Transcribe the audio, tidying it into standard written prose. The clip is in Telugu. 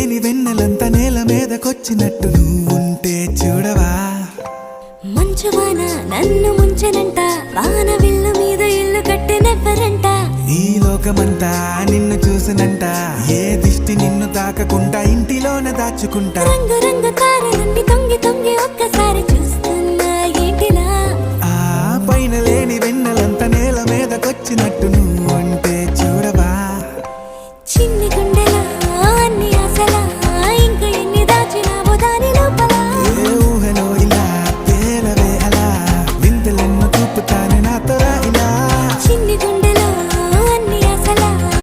లేని వెన్నెలంత నేల మీదకొచ్చినట్టు నువ్వుంటే చూడవా మంచువాన నన్ను ముంచెనంట వాన విల్లు మీద ఇల్లు కట్టినెవ్వరంట ఈ లోకమంతా నిన్ను చూసినంట ఏ దిష్టి నిన్ను తాకకుండా ఇంటిలోనే దాచుకుంటా రంగు రంగు తారలన్నీ తొంగి తొంగి ఒక్కసారి చూస్తున్నా ఏంటిలా ఆ పైన లేని వెన్నెలంత నేల మీదకొచ్చినట్టు నువ్వుంటే